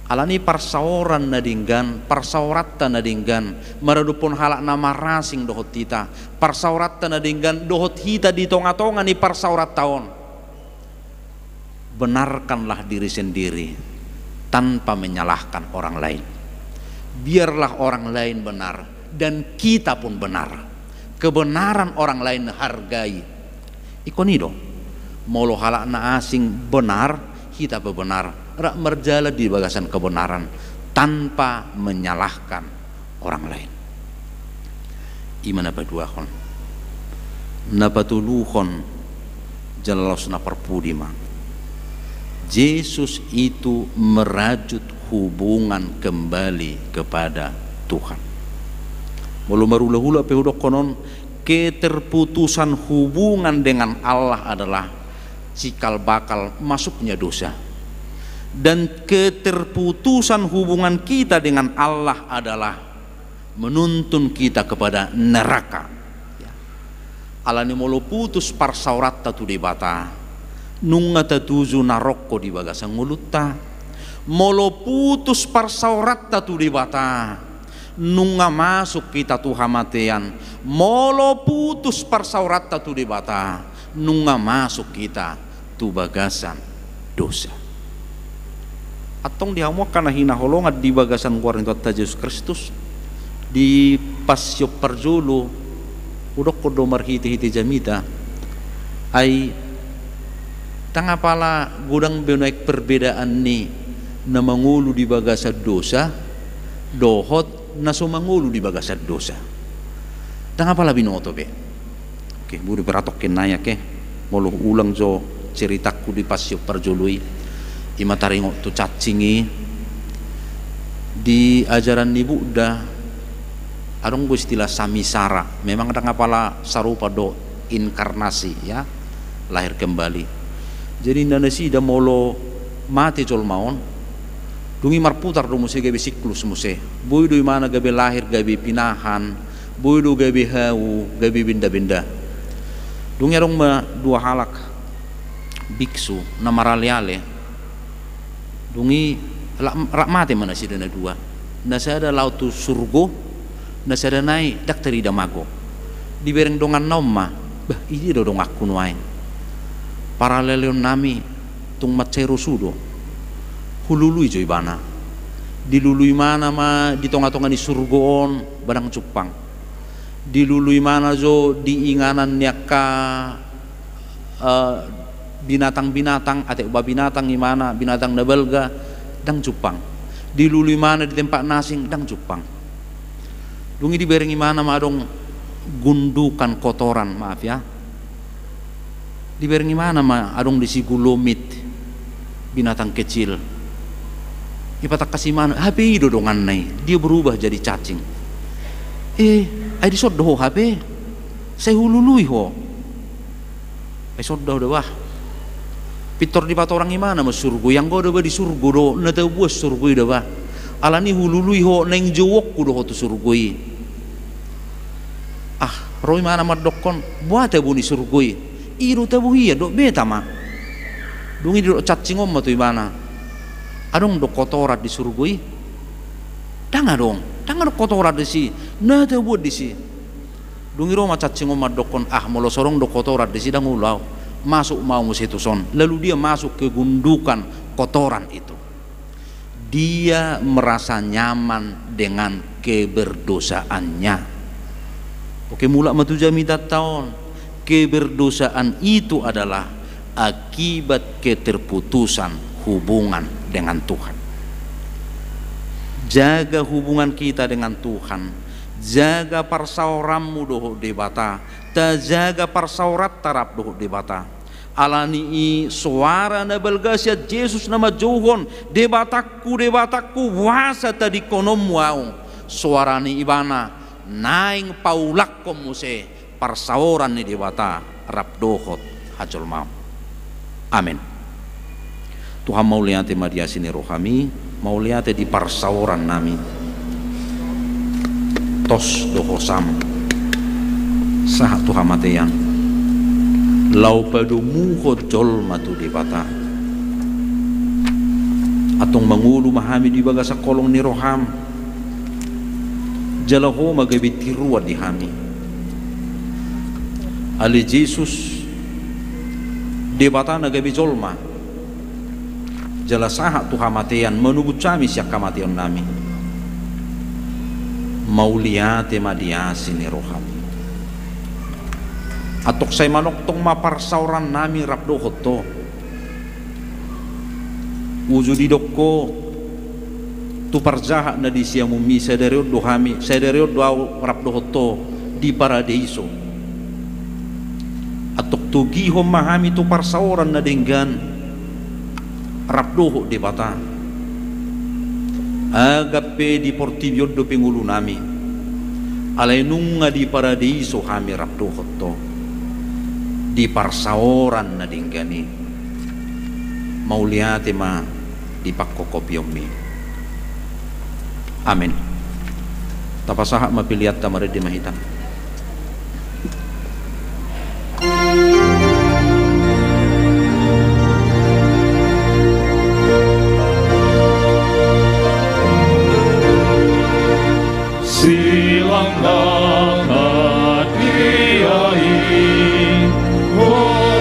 Alani parsaoran nadinggan, parsaorata nadinggan, maradupun halak nama rasing dohot kita, parsaorata nadinggan dohot hita di tonga-tonga ni parsaurat taon. Benarkanlah diri sendiri tanpa menyalahkan orang lain. Biarlah orang lain benar dan kita pun benar. Kebenaran orang lain hargai. Ikonido, molo halak na asing benar, kita benar. Rak merjala di bagasan kebenaran tanpa menyalahkan orang lain. Imana paduahon, napatuluhon jalalos na perpudima. Yesus itu merajut hubungan kembali kepada Tuhan. Walau marula-hula pehudok konon, keterputusan hubungan dengan Allah adalah cikal bakal masuknya dosa, dan keterputusan hubungan kita dengan Allah adalah menuntun kita kepada neraka. Alani molo putus parsaurat tatu debata, nunga tatuzu narokko di bagasan ngulutta, molo putus parsaurat tatu debata, nunga masuk kita tu hamatean, molo putus parsaurat tatu debata, nunga masuk kita tu bagasan dosa. Atong dihamukan na hinaholongan di bagasan kuarinto at Yesus Kristus di pasyo parjulu udok kodo marhiti-hiti jamita ay tanga pala gudang benaik perbedaan ni na mangulu di bagasan dosa dohot na sumangulu di bagasan dosa. Tanga pala binoto be. Oke, buru beratok kenaya ke molo ulang jo ceritaku di pasyo parjului. Ima taringo tu cacingi di ajaran ni Buddha adong go istilah samisara. Memang ada ngapala sarupa do inkarnasi ya, lahir kembali. Jadi nanasi da molo mati jol maon dungi marputar do muse gabe siklus muse. Boy do mana gabe lahir gabe pinahan, boy do gabe hau gabe binda-binda. Dungi adong dua halak biksu na maraliale dungi rak mate mana si dana dua nasa ada lautu surgo nasa ada nai daktari damago dibereng dongan nomma bah ini do dong aku nuain paralelion nami tung macero sudo hulului joy bana dilului mana ma di tonga-tonga ni surgoon barang cupang dilului mana jo diinganan nyaka binatang-binatang atau binatang imana binatang nabalga dang cupang dilului mana di tempat nasing dang cupang dungi dibereng imana madong gundukan kotoran maaf ya dibereng imana ma adong disigulumit binatang kecil ipatak kasih mana HP dodongan nai dia berubah jadi cacing ay disod doh HP saya hulului ho ay sod doh wah pitor di batu orang imana mas surgu yang kau dah di surgu do nata buas surgu ida bah alani hulului ho neng jowok ku do tu surgoi. Roy mana madokon buat tabu ni surgoi. Iru tabu hiya do beta ma. Dungi do cacingom ma tu ibana. Adong do kotorat di surgoi. Danga dong kotorat di si. Nah tabu di si. Dungi ro ma cacingom madokon molo sorong do kotorat di si dangulau. Masuk mau musitu son. Lalu dia masuk ke gundukan kotoran itu. Dia merasa nyaman dengan keberdosaannya. Oke, mula matu jami tahun. Keberdosaan itu adalah akibat keterputusan hubungan dengan Tuhan. Jaga hubungan kita dengan Tuhan. Jaga parsaurammu doho debata. Ta jaga parsaurat tarap doho debata. Alani suara na belgasiat Yesus nama johon debatakku wasa tadi konom waung suarani ibana naing paulak komuse parsauran ni debata rap dohot hajol mau. Amin. Tuhan mau lihat madia sini rohami, mau lihat di parsauran nami tos dohosam sah Tuhan mateyan lau padu muho jol matu debata atong mangulu mahami di bagasa kolong ni roham jalaho magabitiruwa di hami ali Jesus debata nagabi jolma jala saha tu hamatian menunggu kami siak kamatian nami mauliate madiasi ni roham atok say manok tong maparsauran nami rapdo hoto uju di dokko tu parjaha na di siya mumi sederio dohami sederio doa rapdo hoto di paradiso atok tugi hom mahami tu parsauran na denggan rapdo di bata agape di portibio do pingulu nami alay nunga di paradiso hami rapdo hoto di parsauran na dinggani mauliate ma di pakkokopyomi. Amin. Tapasaha mapiliat tamare di mahitan. Silang dapat diai go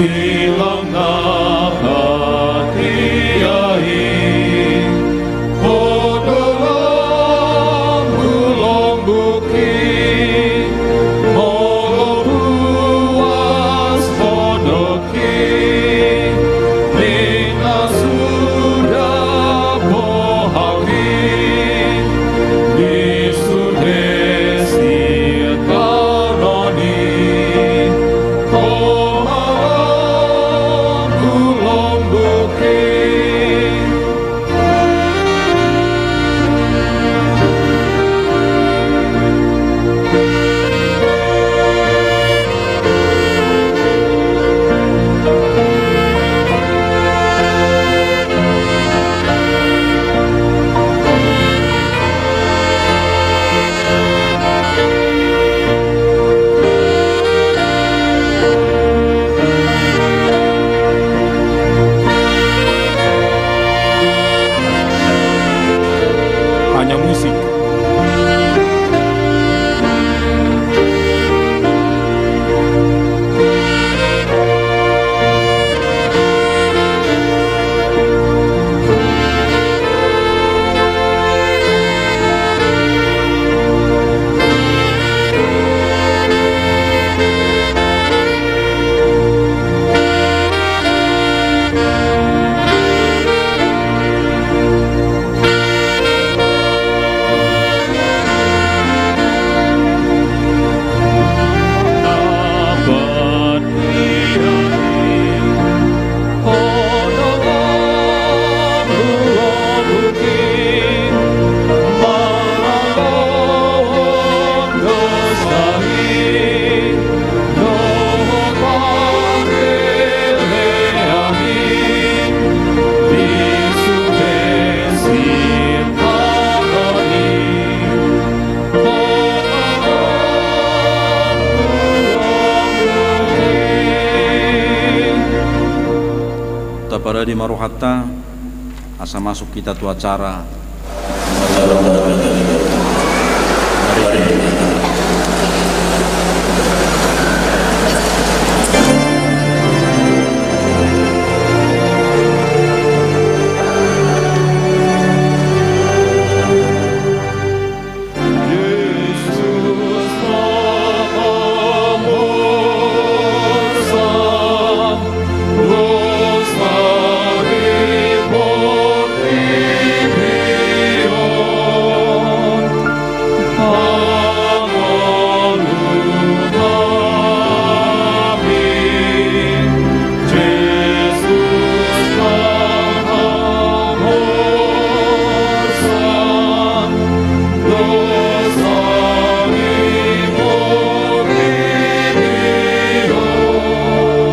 silang nakatiyain Podolang bulong bukit Molo puas podoki Nina sudah bohakin Di sudesi kanoni Komalang bulong bukit Hanya musik. Dapat diyakin Podolang bulong bukit Malalawang dosahin Nohon panggeleahin Di sudesi kanoni Tapada di maruhata asa masuk kita tu acara Yesus namamu sang dosa diportibion Amalum amin Yesus namamu sang dosa diportibion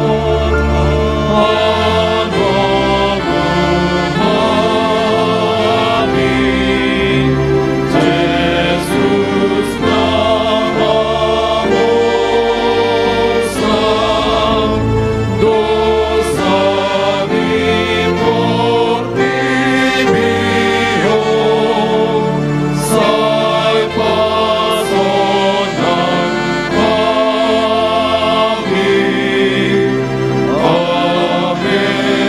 Amalum amin Yesus namamu sang dosa diportibion Sai pasonan amin Amin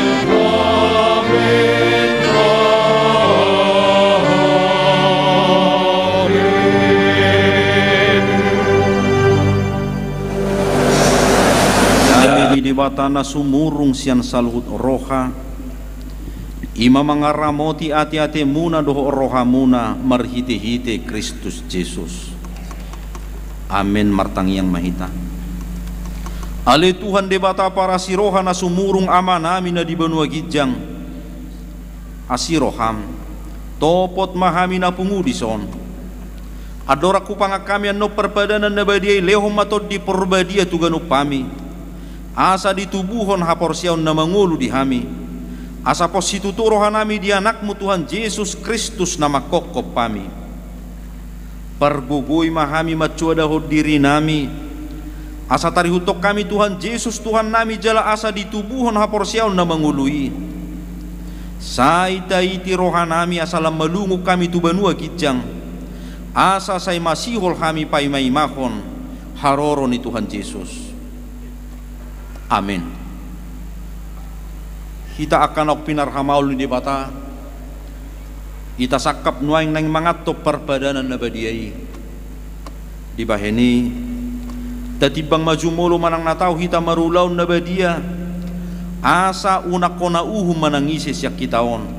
Kami di batana sumurung sian saluhut roha Ima mangaramoti ati-ati muna doho roha muna marhite-hite Kristus Yesus. Amin martangiang mahita. Ale Tuhan debata para siroha na sumurung amanami na di benua gijang. Asiroham topot mahami na pungudison. Adora kupanga kami no perpadanan na badiay lehom matod di perbadia tugan upami. Asa ditubuhon haporsiaon na mangulu di hami. Asa posituturo hanami di anakmu Tuhan Yesus Kristus na makokop pami. Perbugoy mahami macuadaho diri nami. Asa tarihutok kami Tuhan Yesus Tuhan nami jala asa ditubuhon haporsiaon na mangului. Saita iti rohanami asalam malungu kami tu banua kijang. Asa say masihol kami paimahon haroro ni Tuhan Yesus. Amin. Hita akan ok pinarhamaul ni bata. Ita sakap nuaing nang mangatop perbadanan na badiay. Di baheni tatibang maju molo manang nataw hita marulaw na badia. Asa unak ko na manangisi siya kitaon.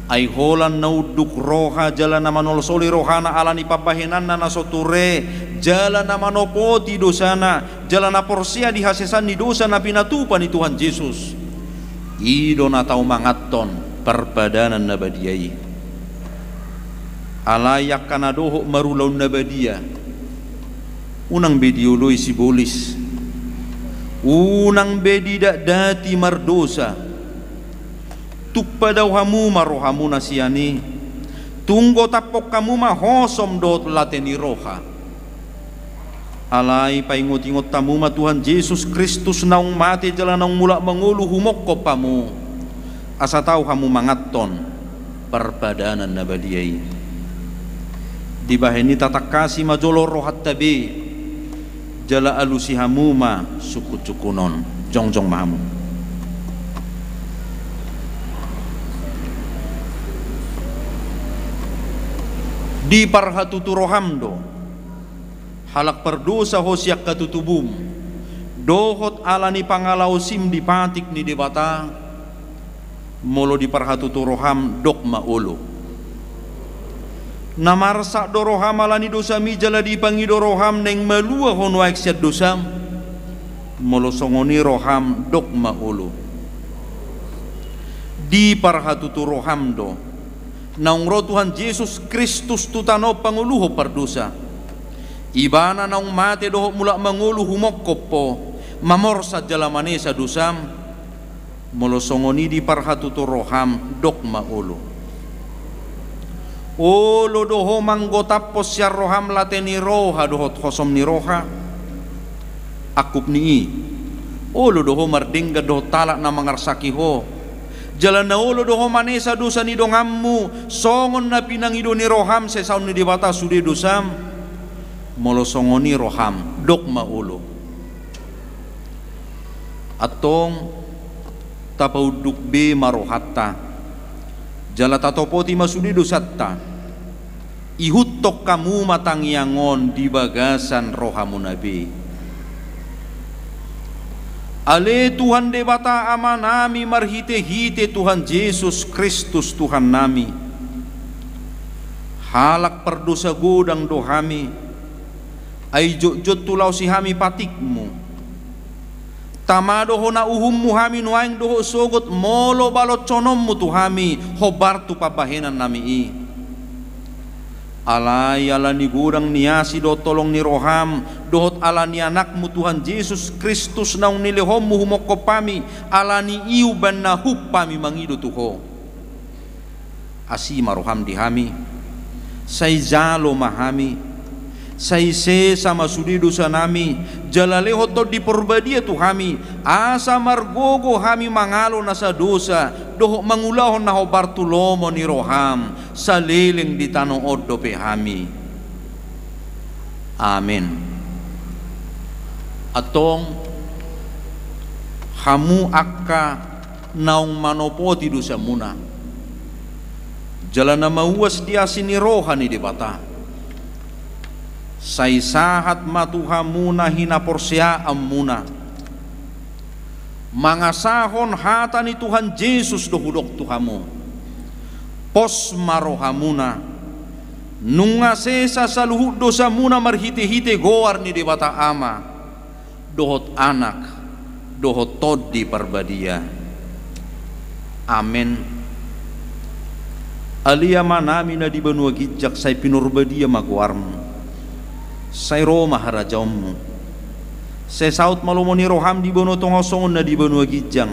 Ay holan na uduk roha jala na manolosoli roha na ala ni pabahenan na nasoture jala na manopoti dosana jala na porsia dihasesan ni dosa na pinatupan ni Tuhan Yesus. Ido na tau mangaton perbadanan na badiyai. Alayak kanadoho marulaw na badia. Unang bediuloy si bolis. Unang bedi dak dati mardosa. Tukpa daw hamu marohamu na siyani. Tunggo tapok kamu mahosom dot lateni roha. Alay paingot-ingot tamu ma Tuhan Yesus Kristus naung mati jala naung mula mengulu humokko pamu. Asa tahu hamu mangaton perbadanan na badiyai. Di baheni tatak kasih majolo rohat tabi. Jala alusi hamu ma suku-sukunon jongjong mahamu. Di parhatutu rohamdo halak perdosa hosyak katutubum dohot alani pangalaw sim di patik ni debata molo di parhatutu roham dok maulo namarsa doroham alani dosa mi jala di pangido roham neng malua hono ekset dosam molo songoni roham dok maulo di parhatutu rohamdo naungro Tuhan Yesus Kristus tutano panguluho pardosa. Ibana naung mate doho mula mangulu humokkopo mamorsa jalamane sa dosam molosongoni di parhatutu roham dok maulo. Olo doho manggotapos siya roham lateni roha dohot kosom ni roha. Akup ni olo doho mardingga doho talak na mangarsaki ho. Jalan na ulo doho manesa dosa ni dongammu songon na pinangido ni roham sesaun ni dibata sudi dosam molo songoni roham dok maulo atong tapauduk be marohatta jala tatopoti masudi dosatta ihuttok kamu matangyangon di bagasan rohamu nabi. Ale Tuhan debata ama nami marhite-hite Tuhan Yesus Kristus Tuhan nami. Halak perdosa godang dohami. Ay jot tulaw si hami patikmu. Tamado ho na uhummu hami nuaing doho sogot molo balot conommu tuhami hobar tu pabahenan nami i. Alay alani gurang niasi do tolong ni roham dohot alani anakmu Tuhan Yesus Kristus naung nilehommu humokko pami alani iu ban na hupami mangido tuho asima roham dihami say jalo mahami say se sama sudi dosa nami jalalehot to di perbadia tuhami asa margogo hami mangalo nasa dosa doho mangulahon na hobar tulomo ni roham saliling di tanong odo pe hami. Amin. Atong hamu akka naung manopoti dosa muna jalan na mauwas dia sini roha ni debata say sahat matuhamuna hina porsya amuna mangasahon hata ni Tuhan Yesus dohudok tuhamu pos marohamuna nunga sesa saluhut dosa muna marhite-hite goar ni debata ama dohot anak dohot tod di parbadia. Amen. Alia manami na di banua gijak say pinurbadia maguarmu say Roma harajaumu say saut malomoni roham di bano tongosongon na di banua gijang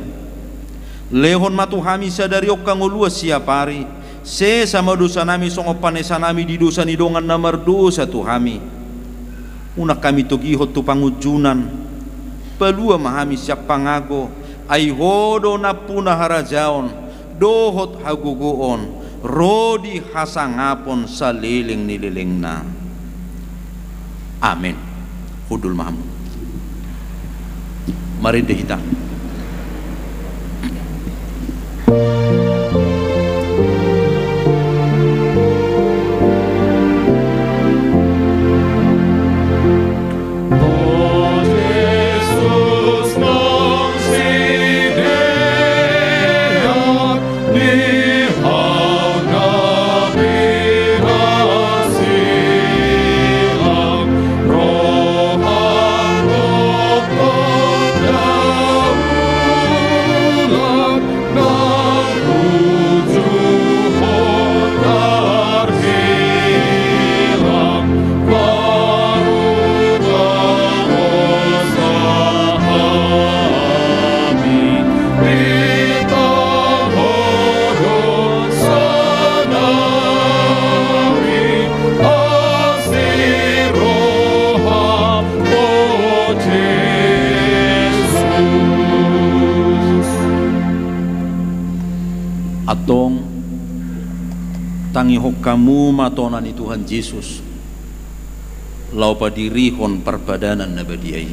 lehon matuhami sadariok kangulua siapari se sama dosa nami songopanesa nami di dosa ni dongan namar dosa tuhami unak kami togihot tu pangujunan palua mahami siap pangago ay hodo na puna harajaon dohot hagugoon rodi hasangapon sa liling nililing na. Amin. Hudul mahamu. Mari deh kita. Atong tangihok kamu matonan ni Tuhan Yesus lau padirihon perbadanan na badiay.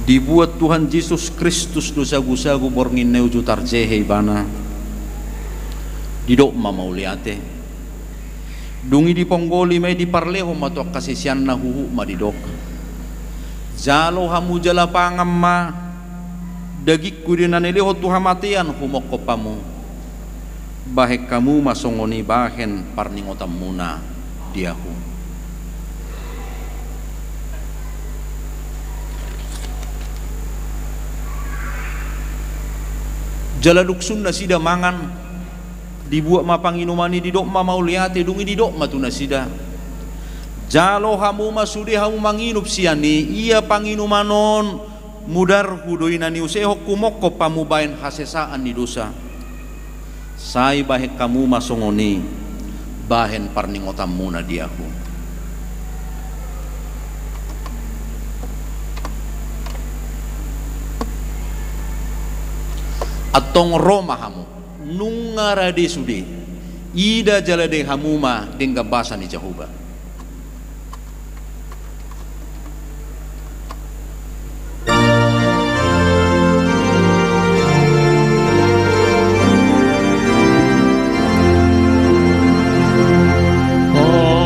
Dibuat Tuhan Yesus Kristus do sagu-sagu borngin neuju tarjehe bana didok mamauliate dungi di ponggoli may di parleho matok kasisian na huhu madidok jalo hamu jala pangam ma dagik kudinan niliho Tuhan matian humok kopamu bahek kamu masongoni bahen parningotam muna diahu. Jala duksun na sida mangan dibuat mapanginumani didok ma mauliate dungi didok ma tu na sida jalo hamu masudi hamu manginup siani iya panginumanon mudar hudoina ni useho kumoko pamubain hasesaan di dosa sai bahek kamu masongoni bahen parningotam muna diaku. Atong Roma hamu nungarade sude ida jalade hamuma dengga basa ni Jehovah. Oh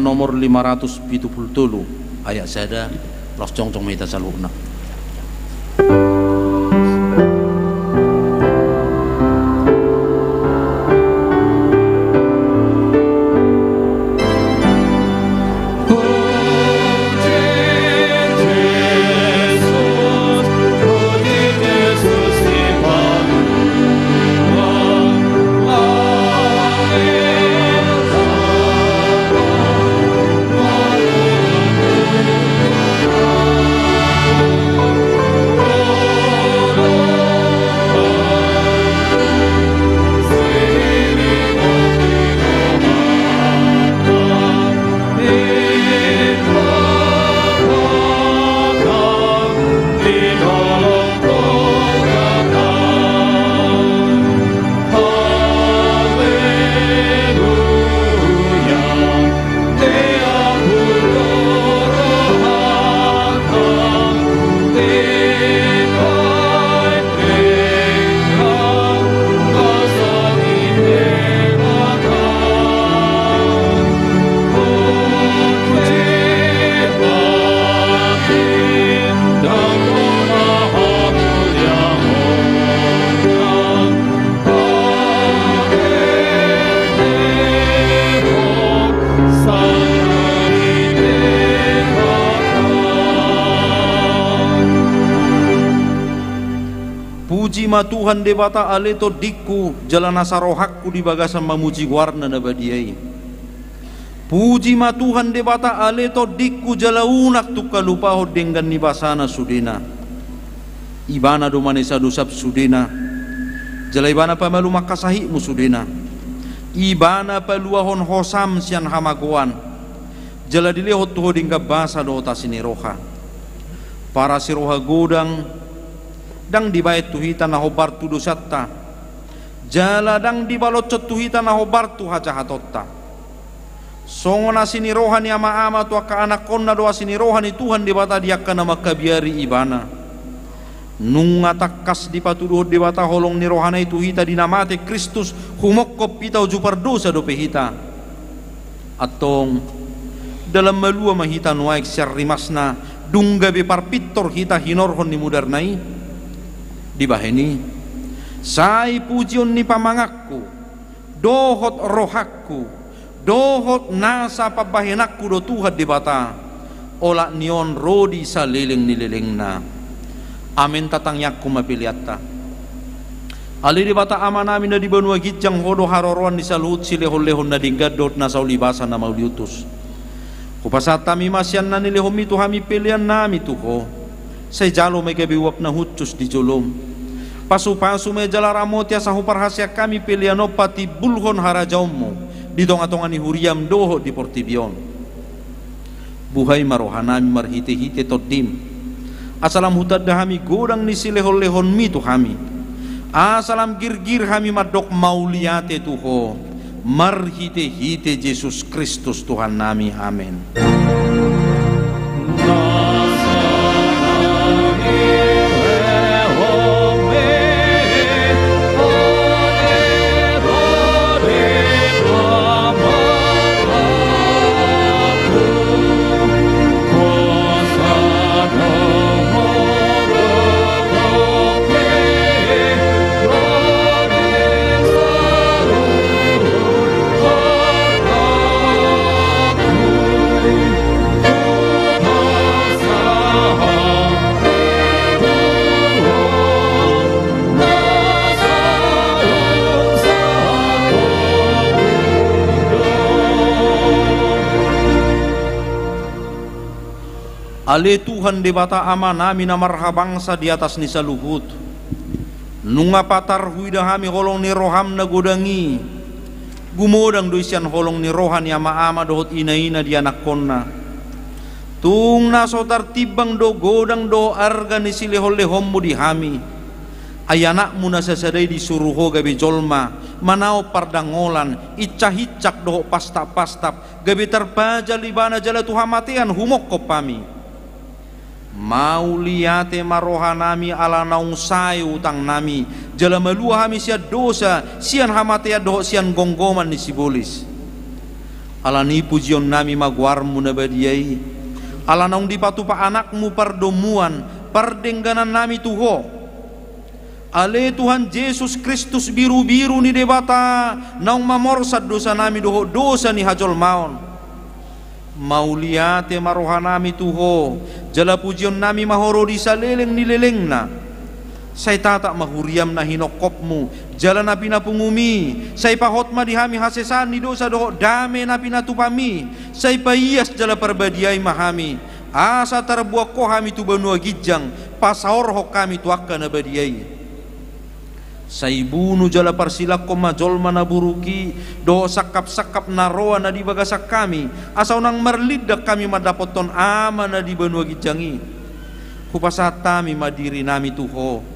nomor 577 ayat sada los congcong mita salukna. Puji ma Tuhan debata ale to dikku jalana sarohakku di bagasan mamuji warna nabadiai. Puji ma Tuhan debata ale to dikku jalaunak tu kalupaho dengan nibasana sudena. Ibana do manesa dosap sudena. Jala ibana pamalu makasahi musudena. Ibana paluahon hosam sian hamagoan. Jala dilehot tuho dingga basa do tasini roha. Para siroha godang dang dibayat tuhita na hobar tu dosatta jala dang dibalocot tuhita na hobar tu hajahatotta songona sini rohani ama tu ka anak konna doa sini rohani Tuhan dibata diakka na makabiari ibana nunga takkas dipatuduh dibata holong ni rohanai tuhita dinamate Kristus humokkop pitau jupar dosa dope hita atong dalam malua mahita nuaik syarrimasna dungga bepar pittor hita hinorhon ni mudarnai di baheni sai pujion ni pamangakku dohot rohakku dohot nasa pabahenakku do Tuhan di bata olak nion rodi saliling nililingna amin tatang yakku mapiliatta ali di bata amanami na di banua gijang hodo haroroan di salut silehon-lehon na dinggadot na saulibasa na mauliutus kupasatami masyan na nilehom itu hami pilihan nami tuho say jalo may gabiwap na hutsus di jolom pasu-pasu may jala ramotya sa huparhasya kami piliano pati bulhon harajawmo di tonga-tonga ni huriam doho di portibion buhay marohanami marhite-hite todim asalam hutad dahami godang ni silehon-lehon mi tu hami asalam gir-gir hami madok mauliate tuho marhite-hite Yesus Kristus Tuhan nami amin. Ale Tuhan debata ama nami na marhabangsa di atas ni saluhut nunga patar huida hami holong ni roham na godangi gumodang doisian holong ni rohan ni ama dohot ina-ina di anak konna tung nasotar tibang do godang do arga ni silehol-lehommu di hami ayanakmu na sasadai disuruho gabi jolma manao pardangolan icah-icak do pastap-pastap gabi terpaja libana jala tuhamatian humokko pami mau liate marohanami ala naung sayu utang nami jala malua hami sia dosa sian hamatea doh sian gonggoman ni sibolis Alani pujion nami magwarmu na badiay. Alanong di patupa anakmu perdomuan, perdengganan nami Tuho. Ale Tuhan Yesus Kristus biru-biru ni debata, naung mamorsad dosa nami dosa ni hajol maon. Mauliate maroha nami Tuho, jala pujion nami mahoro di saleleng ni leleng na. Say tatak mahuriam na hinokopmu, jala na pinapungumi. Say pahotma di hami hasesan ni dosa doho dame na pinatupami. Say paiyas jala perbadiay mahami. Asa terbuak ko hami tu banua gijang, pasaor hok kami tuakka na badiay. Say bunu jala parsilak ko majol manaburuki, doho sakap-sakap naroa na di bagasak kami. Asaw nang merlidak kami madapoton ama na di banua gijangi. Kupasatami madiri nami Tuho.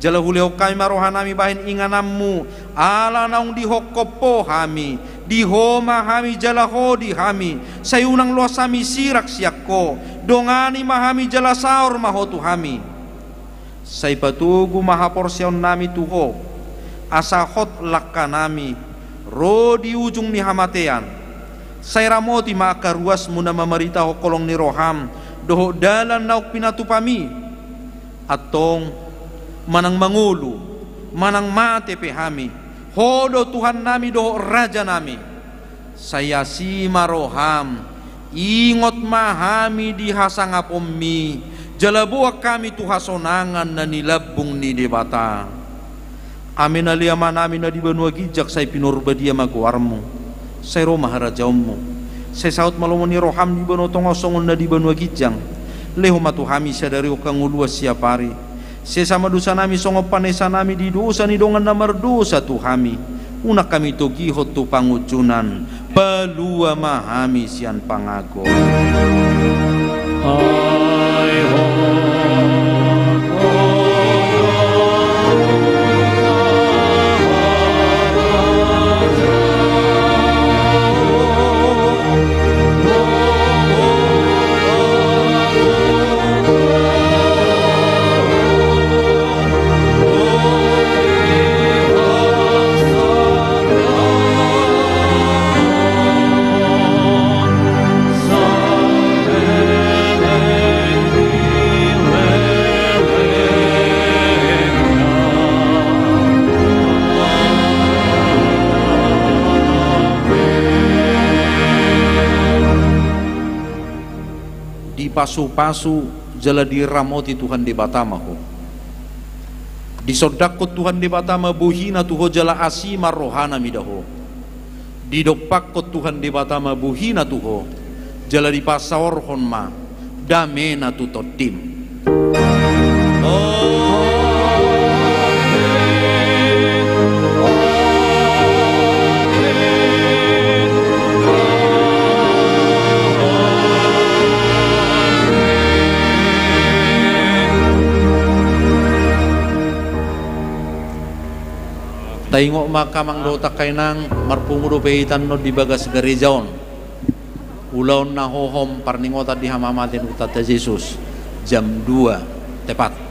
Jala huleo kami maroha nami bahin inganammu. Ala naung dihokopo hami, dihoma hami jala hodi hami. Sayunang luasami sirak siakko, dongani mahami jala saur mahotu hami. Say patugu mahaporsyon nami Tuho, asahot lakka nami, ro di ujung ni hamatean. Say ramoti maakaruas muna mamarita ho kolong ni roham, doho dalan nauk pinatupami. Atong manang mangulu, manang mate pehami, hodo Tuhan nami doho raja nami. Saya si maroham, ingot mahami di hasangapommi, jalabuak kami tuhasonangan na nilabung ni debata. Amin aliyaman namin na di banua gijak say pinurbadia magwarmu, say roma harajawmu, say saut malumon ni roham di banua tongosongon na di banua gijang, leho matuhami siya dari ukang uluas siapari. Sesama dosa nami songo panesa nami di dosa ni dongan na merdosa tuhami. Una kami togihot tu pangucunan, palua mahami sian pangago. Pasu-pasu jala diramoti Tuhan di batamaho, disodakot Tuhan di batama buhina Tuho jala asima rohana midaho, didopakot Tuhan di batama buhina Tuho jala di pasaor honma damena tutotim. Taingok makamang dotak kainang marpungudo pehitan no di bagas gerejaon. Ulaon na hohom parningotat di hamamatin utata Yesus jam 2 tepat.